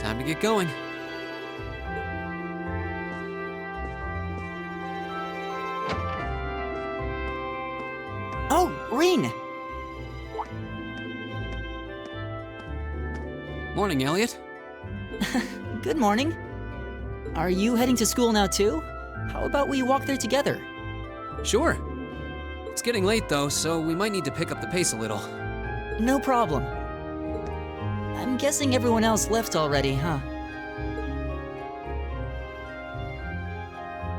Time to get going. Oh, Reen! Morning, Elliot. Good morning. Are you heading to school now too? How about we walk there together? Sure. It's getting late though, so we might need to pick up the pace a little. No problem. I'm guessing everyone else left already, huh?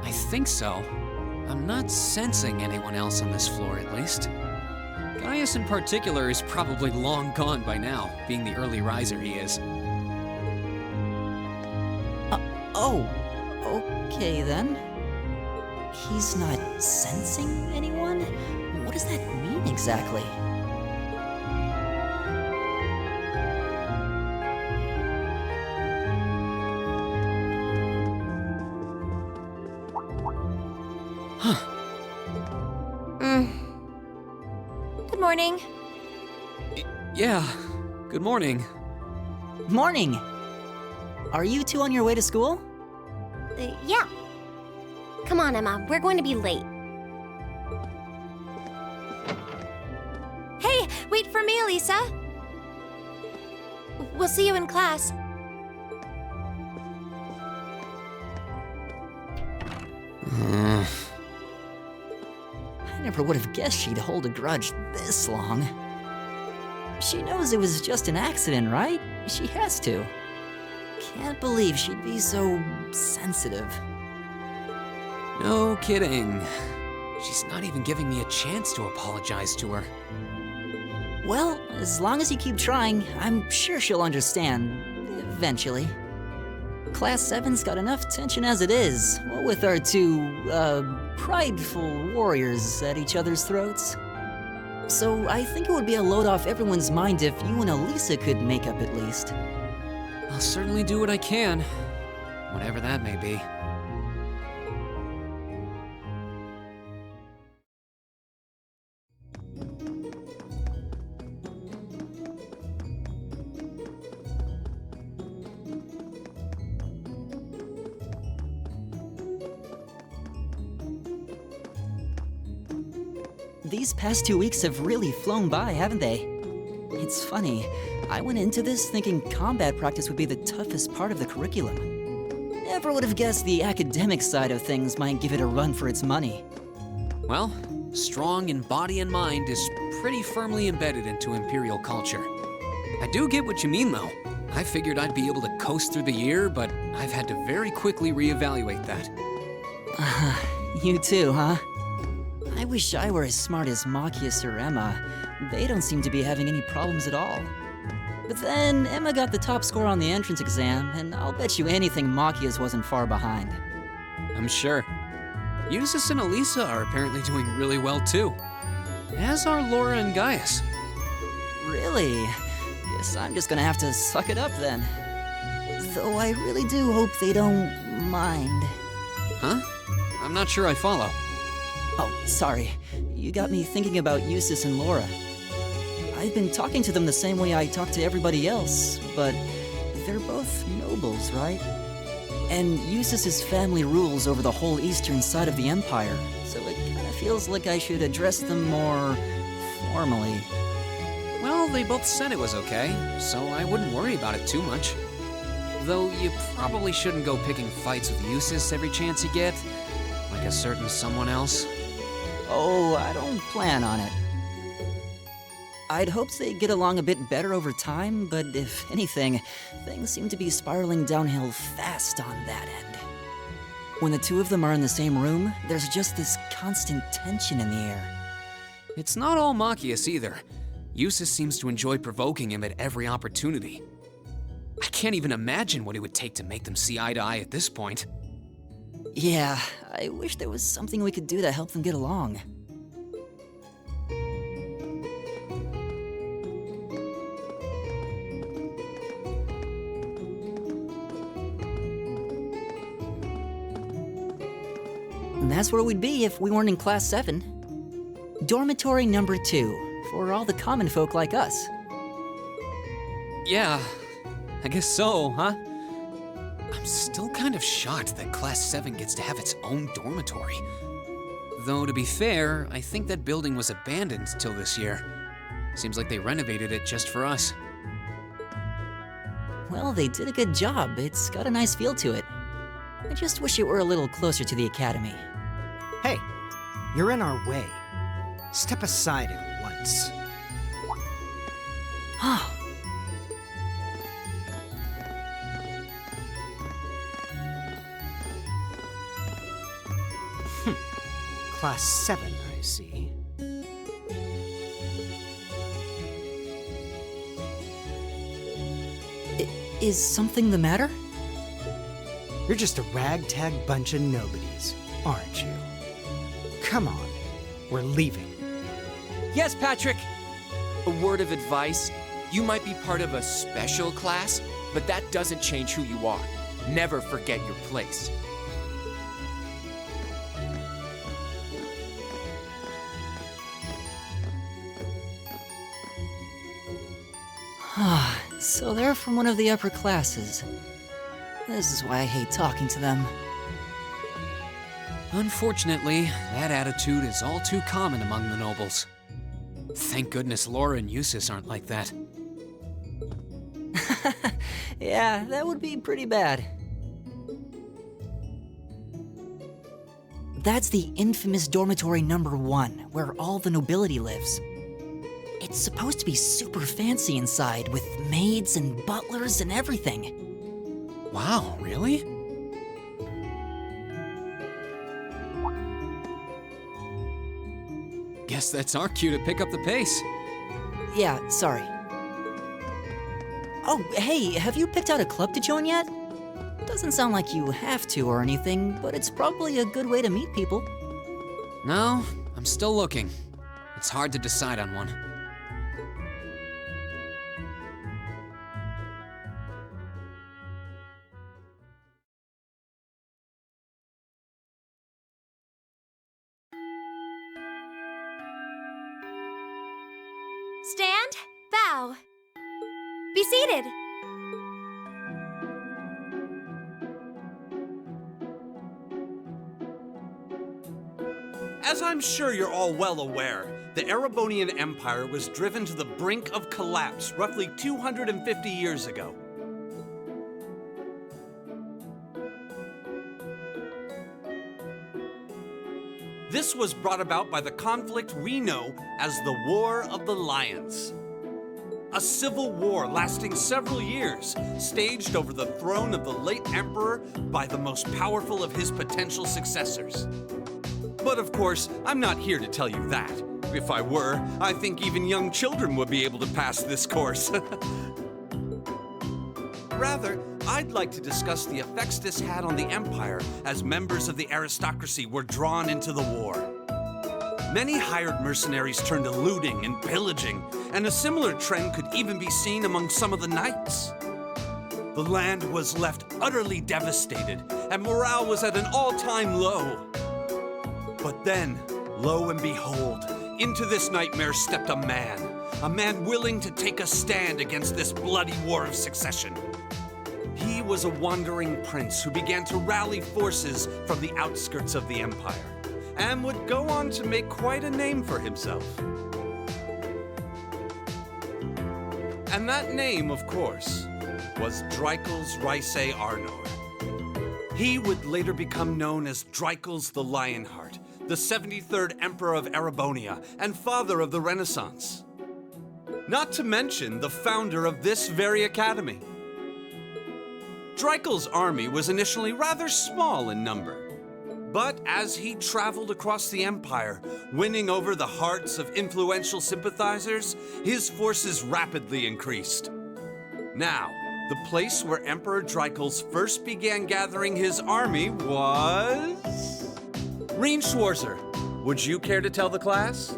I think so. I'm not sensing anyone else on this floor, at least. Gaius in particular is probably long gone by now, being the early riser he is. Oh, okay then. He's not sensing anyone? What does that mean exactly? Good morning. Yeah, good morning. Morning! Are you two on your way to school? Yeah. Come on, Emma. We're going to be late. Hey, wait for me, Elisa. We'll see you in class. I never would have guessed she'd hold a grudge this long. She knows it was just an accident, right? She has to. Can't believe she'd be so sensitive. No kidding. She's not even giving me a chance to apologize to her. Well, as long as you keep trying, I'm sure she'll understand. Eventually. Class 7's got enough tension as it is, what with our two, prideful warriors at each other's throats. So I think it would be a load off everyone's mind if you and Elisa could make up at least. I'll certainly do what I can, whatever that may be. These past 2 weeks have really flown by, haven't they? It's funny, I went into this thinking combat practice would be the toughest part of the curriculum. Never would have guessed the academic side of things might give it a run for its money. Well, strong in body and mind is pretty firmly embedded into Imperial culture. I do get what you mean, though. I figured I'd be able to coast through the year, but I've had to very quickly reevaluate that. You too, huh? I wish I were as smart as Machias or Emma. They don't seem to be having any problems at all. But then, Emma got the top score on the entrance exam, and I'll bet you anything Machias wasn't far behind. I'm sure. Eustace and Elisa are apparently doing really well, too. As are Laura and Gaius. Really? Guess I'm just gonna have to suck it up then. Though I really do hope they don't mind. Huh? I'm not sure I follow. Oh, sorry. You got me thinking about Eustace and Laura. I've been talking to them the same way I talk to everybody else, but they're both nobles, right? And Eustace's family rules over the whole eastern side of the Empire, so it kinda feels like I should address them more formally. Well, they both said it was okay, so I wouldn't worry about it too much. Though you probably shouldn't go picking fights with Eustace every chance you get, like a certain someone else. Oh, I don't plan on it. I'd hoped they'd get along a bit better over time, but if anything, things seem to be spiraling downhill fast on that end. When the two of them are in the same room, there's just this constant tension in the air. It's not all Machias either. Eustace seems to enjoy provoking him at every opportunity. I can't even imagine what it would take to make them see eye to eye at this point. Yeah, I wish there was something we could do to help them get along. And that's where we'd be if we weren't in Class 7. Dormitory number 2, for all the common folk like us. Yeah, I guess so, huh? I'm still kind of shocked that Class 7 gets to have its own dormitory. Though, to be fair, I think that building was abandoned till this year. Seems like they renovated it just for us. Well, they did a good job. It's got a nice feel to it. I just wish it were a little closer to the academy. Hey, you're in our way. Step aside at once. Class 7, I see. Is something the matter? You're just a ragtag bunch of nobodies, aren't you? Come on, we're leaving. Yes, Patrick! A word of advice. You might be part of a special class, but that doesn't change who you are. Never forget your place. So they're from one of the upper classes. This is why I hate talking to them. Unfortunately, that attitude is all too common among the nobles. Thank goodness Laura and Eustace aren't like that. Yeah, that would be pretty bad. That's the infamous dormitory number 1, where all the nobility lives. It's supposed to be super fancy inside, with maids and butlers and everything. Wow, really? Guess that's our cue to pick up the pace. Yeah, sorry. Oh, hey, have you picked out a club to join yet? Doesn't sound like you have to or anything, but it's probably a good way to meet people. No, I'm still looking. It's hard to decide on one. Stand, bow. Be seated. As I'm sure you're all well aware, the Erebonian Empire was driven to the brink of collapse roughly 250 years ago. This was brought about by the conflict we know as the War of the Lions. A civil war lasting several years, staged over the throne of the late emperor by the most powerful of his potential successors. But of course, I'm not here to tell you that. If I were, I think even young children would be able to pass this course. Rather, I'd like to discuss the effects this had on the Empire as members of the aristocracy were drawn into the war. Many hired mercenaries turned to looting and pillaging, and a similar trend could even be seen among some of the knights. The land was left utterly devastated, and morale was at an all-time low. But then, lo and behold, into this nightmare stepped a man willing to take a stand against this bloody war of succession. He was a wandering prince who began to rally forces from the outskirts of the empire, and would go on to make quite a name for himself. And that name, of course, was Dreikels Rysei Arnor. He would later become known as Dreikels the Lionheart, the 73rd Emperor of Erebonia and father of the Renaissance. Not to mention the founder of this very academy. Dreikels' army was initially rather small in number, but as he traveled across the empire, winning over the hearts of influential sympathizers, his forces rapidly increased. Now, the place where Emperor Dreikels first began gathering his army was... Reen Schwarzer, would you care to tell the class?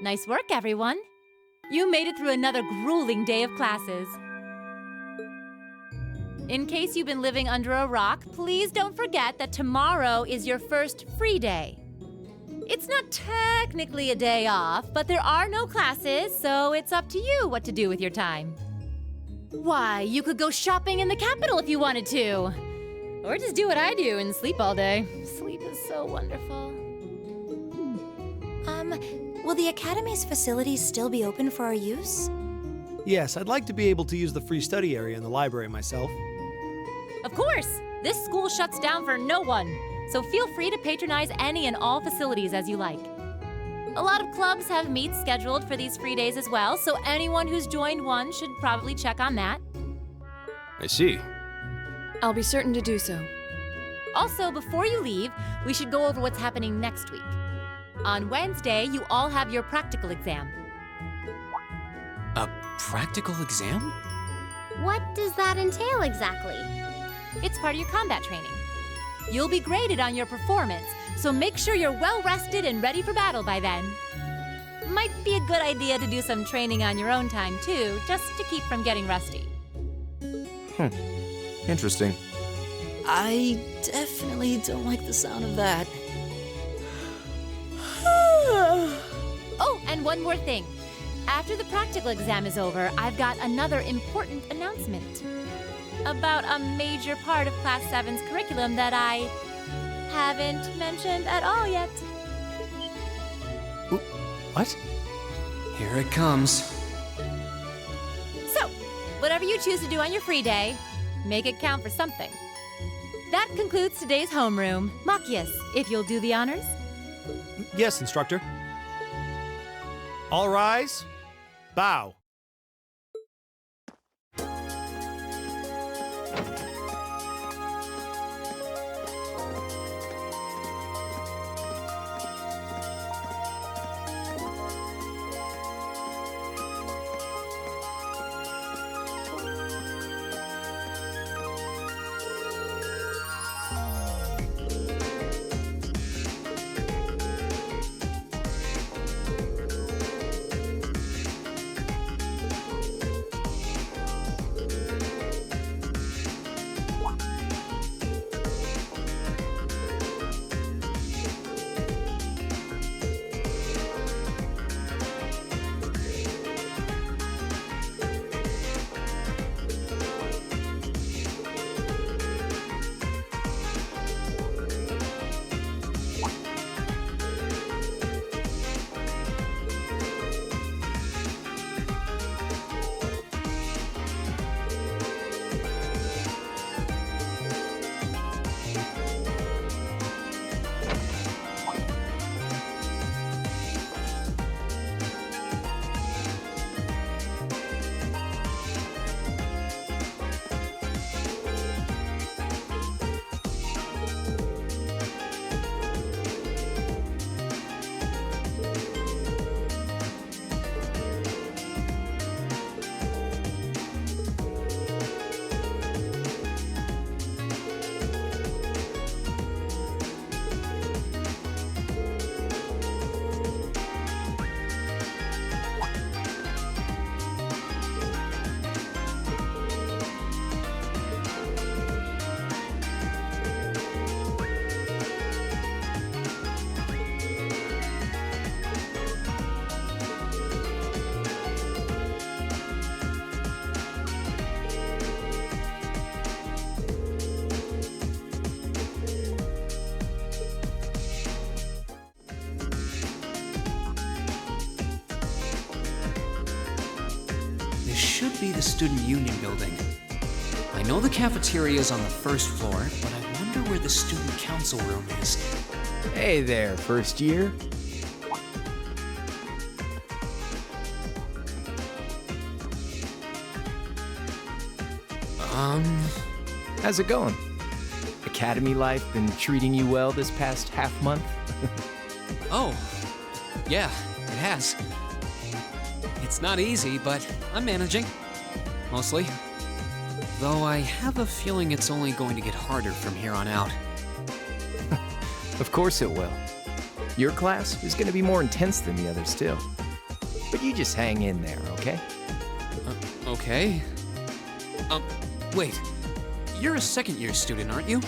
Nice work, everyone. You made it through another grueling day of classes. In case you've been living under a rock, please don't forget that tomorrow is your first free day. It's not technically a day off, but there are no classes, so it's up to you what to do with your time. Why, you could go shopping in the capital if you wanted to. Or just do what I do and sleep all day. Sleep is so wonderful. Will the Academy's facilities still be open for our use? Yes, I'd like to be able to use the free study area in the library myself. Of course! This school shuts down for no one, so feel free to patronize any and all facilities as you like. A lot of clubs have meets scheduled for these free days as well, so anyone who's joined one should probably check on that. I see. I'll be certain to do so. Also, before you leave, we should go over what's happening next week. On Wednesday, you all have your practical exam. A practical exam? What does that entail exactly? It's part of your combat training. You'll be graded on your performance, so make sure you're well rested and ready for battle by then. Might be a good idea to do some training on your own time, too, just to keep from getting rusty. Interesting. I definitely don't like the sound of that. Oh, and one more thing. After the practical exam is over, I've got another important announcement about a major part of Class 7's curriculum that I haven't mentioned at all yet. What? Here it comes. So, whatever you choose to do on your free day, make it count for something. That concludes today's homeroom. Machias, if you'll do the honors. Yes, instructor. All rise. Bow. Should be the Student Union building. I know the cafeteria is on the first floor, but I wonder where the Student Council room is. Hey there, first year. How's it going? Academy life been treating you well this past half month? Oh, yeah, it has. It's not easy, but I'm managing. Mostly. Though I have a feeling it's only going to get harder from here on out. Of course it will. Your class is going to be more intense than the others, too. But you just hang in there, okay? Okay. Wait. You're a second-year student, aren't you?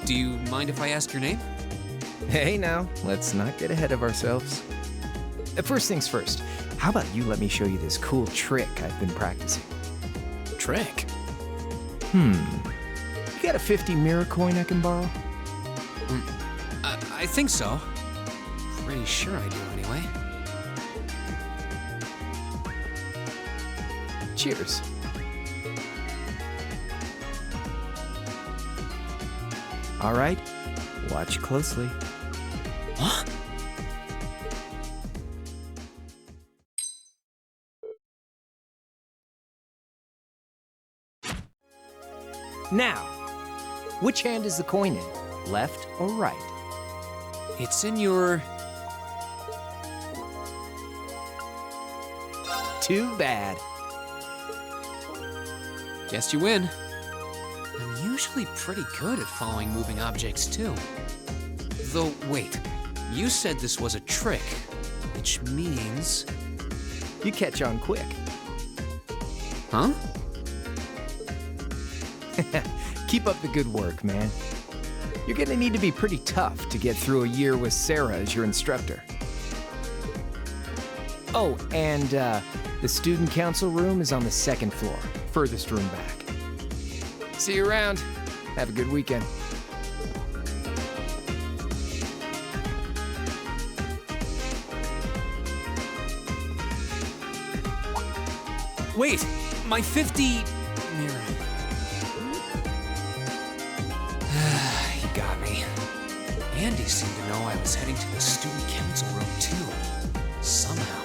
Do you mind if I ask your name? Hey now, let's not get ahead of ourselves. First things first, how about you let me show you this cool trick I've been practicing? Trick? You got a 50 mirror coin I can borrow? I think so. Pretty sure I do, anyway. Cheers. All right, watch closely. Huh? Now, which hand is the coin in? Left or right? It's in your... Too bad. Guess you win. I'm usually pretty good at following moving objects, too. Though, wait. You said this was a trick, which means... You catch on quick. Huh? Keep up the good work, man. You're gonna need to be pretty tough to get through a year with Sarah as your instructor. Oh, and the student council room is on the second floor, furthest room back. See you around. Have a good weekend. Wait! My 50... mirror. He got me. Andy seemed to know I was heading to the student council room, too. Somehow.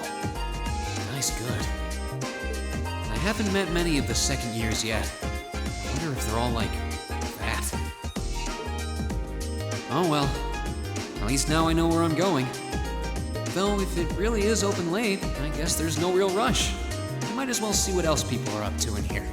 Nice good. I haven't met many of the second years yet. I wonder if they're all like that. Oh well. At least now I know where I'm going. Though if it really is open late, I guess there's no real rush. I might as well see what else people are up to in here.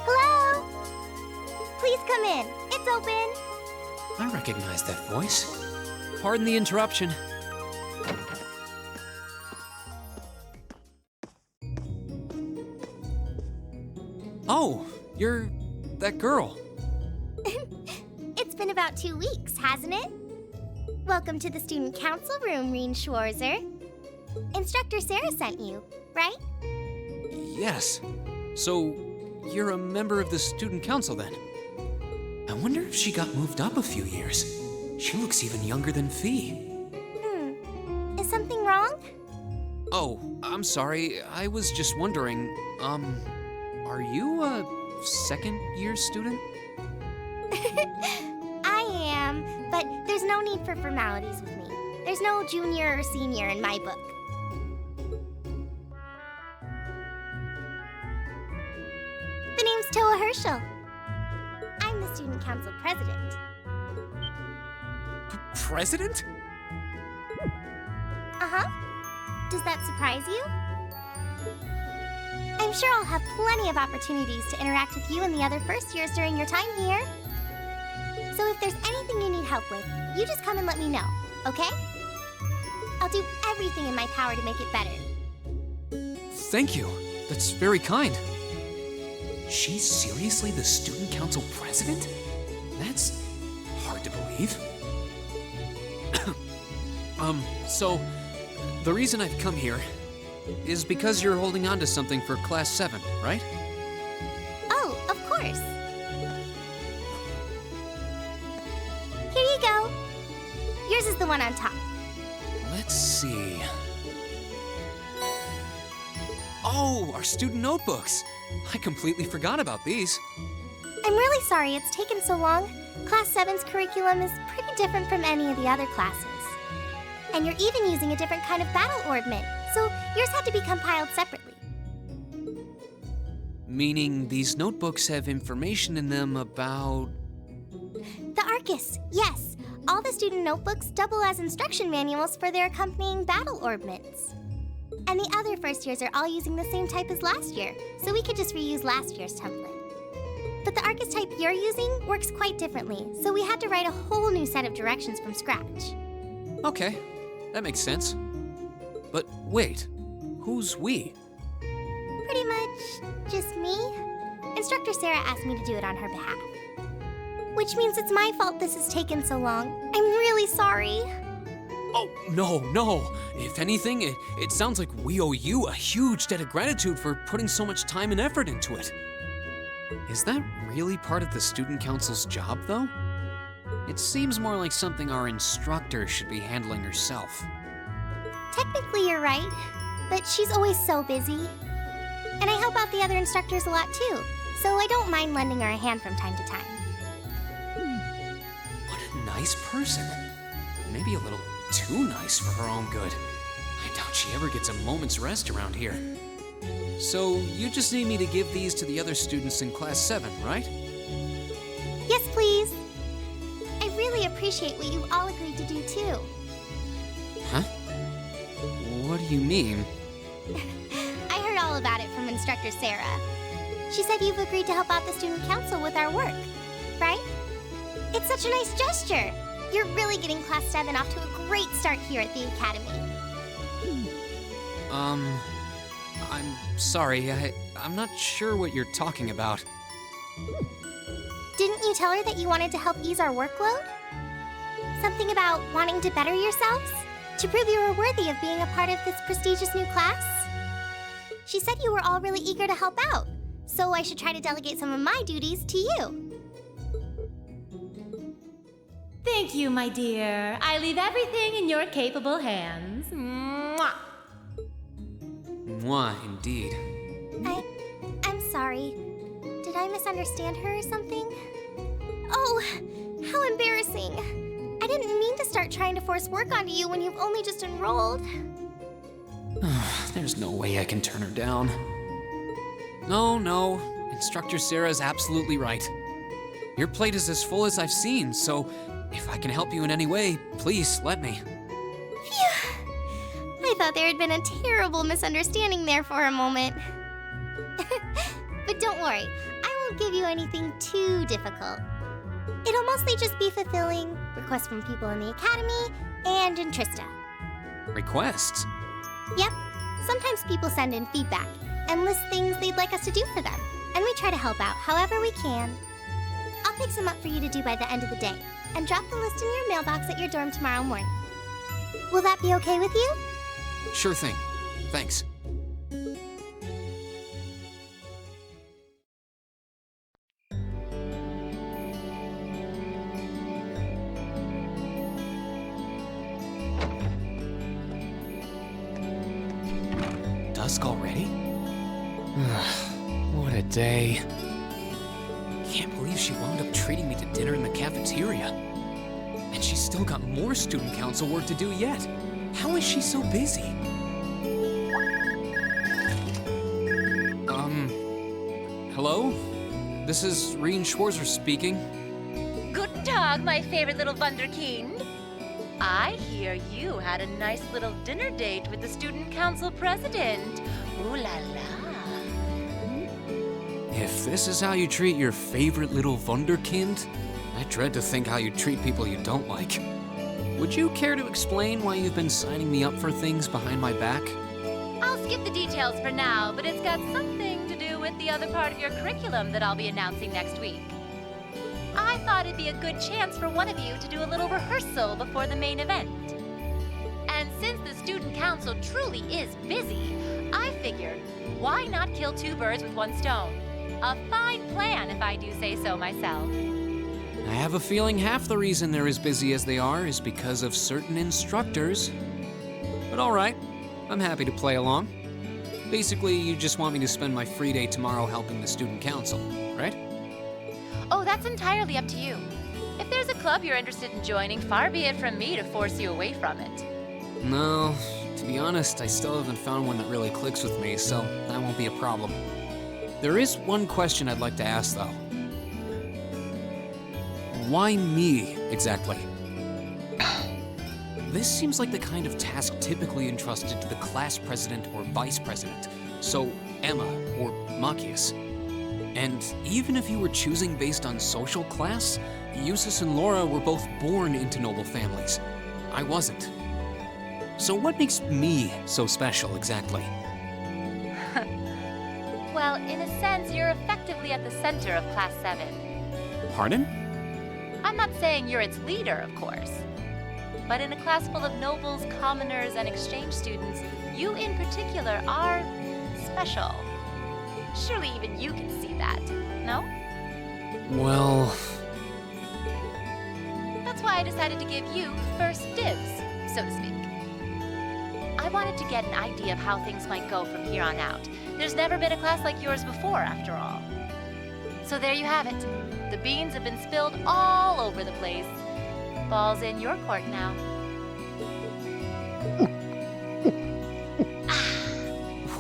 Hello? Please come in. It's open. I recognize that voice. Pardon the interruption. Oh, you're that girl. It's been about 2 weeks, hasn't it? Welcome to the student council room, Reen Schwarzer. Instructor Sarah sent you, right? Yes. So, you're a member of the student council then? I wonder if she got moved up a few years. She looks even younger than Fee. Is something wrong? Oh, I'm sorry. I was just wondering, are you a second-year student? I am, but there's no need for formalities with me. There's no junior or senior in my book. The name's Toa Herschel. I'm the student council president. President? Uh-huh. Does that surprise you? I'm sure I'll have plenty of opportunities to interact with you and the other first years during your time here. So if there's anything you need help with, you just come and let me know, okay? I'll do everything in my power to make it better. Thank you. That's very kind. She's seriously the student council president? That's hard to believe. So, the reason I've come here is because you're holding on to something for Class 7, right? Oh, of course. Here you go. Yours is the one on top. Let's see. Oh, our student notebooks. I completely forgot about these. I'm really sorry it's taken so long. Class 7's curriculum is pretty different from any of the other classes. And you're even using a different kind of battle ornament, so yours had to be compiled separately. Meaning these notebooks have information in them about... The Arcus, yes. All the student notebooks double as instruction manuals for their accompanying battle ornaments. And the other first years are all using the same type as last year, so we could just reuse last year's template. But the Arcus type you're using works quite differently, so we had to write a whole new set of directions from scratch. Okay, that makes sense. But wait, who's we? Pretty much just me. Instructor Sarah asked me to do it on her behalf. Which means it's my fault this has taken so long. I'm really sorry. Oh, no. If anything, it sounds like we owe you a huge debt of gratitude for putting so much time and effort into it. Is that really part of the student council's job, though? It seems more like something our instructor should be handling herself. Technically, you're right, but she's always so busy. And I help out the other instructors a lot too, so I don't mind lending her a hand from time to time. What a nice person. Maybe a little too nice for her own good. I doubt she ever gets a moment's rest around here. So you just need me to give these to the other students in Class 7, right? Yes, please. I really appreciate what you all agreed to do too. Huh? What do you mean? I heard all about it from Instructor Sarah. She said you've agreed to help out the student council with our work, right? It's such a nice gesture. You're really getting Class 7 off to a great start here at the Academy. I'm sorry, I'm not sure what you're talking about. Didn't you tell her that you wanted to help ease our workload? Something about wanting to better yourselves? To prove you were worthy of being a part of this prestigious new class? She said you were all really eager to help out, so I should try to delegate some of my duties to you. Thank you, my dear. I leave everything in your capable hands. Mwah. Mwah, indeed. I'm sorry. Did I misunderstand her or something? Oh, how embarrassing. I didn't mean to start trying to force work onto you when you've only just enrolled. There's no way I can turn her down. No. Instructor Sarah's absolutely right. Your plate is as full as I've seen, so if I can help you in any way, please let me. Phew. I thought there had been a terrible misunderstanding there for a moment. But don't worry, I won't give you anything too difficult. It'll mostly just be fulfilling requests from people in the Academy and in Trista. Requests? Yep. Sometimes people send in feedback and list things they'd like us to do for them, and we try to help out however we can. I'll pick some up for you to do by the end of the day, and drop the list in your mailbox at your dorm tomorrow morning. Will that be okay with you? Sure thing. Thanks. Dusk already? What a day. Can't believe she wound up treating me to dinner in the cafeteria. And she's still got more student council work to do yet. How is she so busy? Hello? This is Rien Schwarzer speaking. Guten Tag, my favorite little Wunderkind. I hear you had a nice little dinner date with the student council president. Ooh la la. If this is how you treat your favorite little Wunderkind, I dread to think how you treat people you don't like. Would you care to explain why you've been signing me up for things behind my back? I'll skip the details for now, but it's got something to do with the other part of your curriculum that I'll be announcing next week. I thought it'd be a good chance for one of you to do a little rehearsal before the main event. And since the student council truly is busy, I figured, why not kill two birds with one stone? A fine plan, if I do say so myself. I have a feeling half the reason they're as busy as they are is because of certain instructors. But all right, I'm happy to play along. Basically, you just want me to spend my free day tomorrow helping the student council, right? Oh, that's entirely up to you. If there's a club you're interested in joining, far be it from me to force you away from it. No, to be honest, I still haven't found one that really clicks with me, so that won't be a problem. There is one question I'd like to ask, though. Why me, exactly? This seems like the kind of task typically entrusted to the class president or vice president, so Emma or Machias. And even if you were choosing based on social class, Eustace and Laura were both born into noble families. I wasn't. So what makes me so special, exactly? Well, in a sense, you're effectively at the center of Class 7. Pardon? I'm not saying you're its leader, of course. But in a class full of nobles, commoners, and exchange students, you in particular are special. Surely even you can see that, no? Well... That's why I decided to give you first dibs, so to speak. I wanted to get an idea of how things might go from here on out. There's never been a class like yours before, after all. So there you have it. The beans have been spilled all over the place. Ball's in your court now.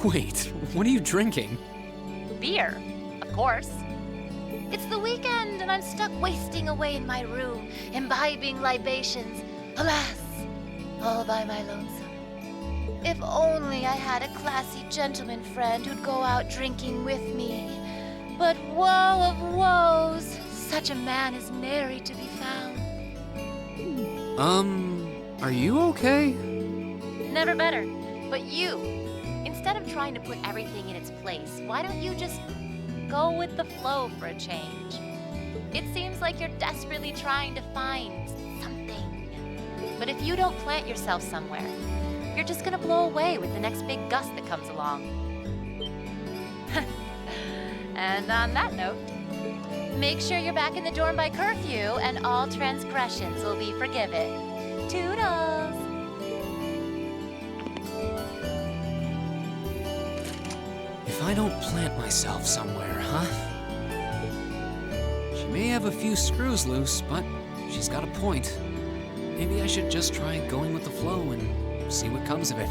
Wait, what are you drinking? Beer, of course. It's the weekend and I'm stuck wasting away in my room, imbibing libations. Alas, all by my lonesome. If only I had a classy gentleman friend who'd go out drinking with me. But woe of woes, such a man is nary to be found. Are you okay? Never better. But you, instead of trying to put everything in its place, why don't you just go with the flow for a change? It seems like you're desperately trying to find something. But if you don't plant yourself somewhere, you're just gonna blow away with the next big gust that comes along. And on that note, make sure you're back in the dorm by curfew and all transgressions will be forgiven. Toodles! If I don't plant myself somewhere, huh? She may have a few screws loose, but she's got a point. Maybe I should just try going with the flow and see what comes of it.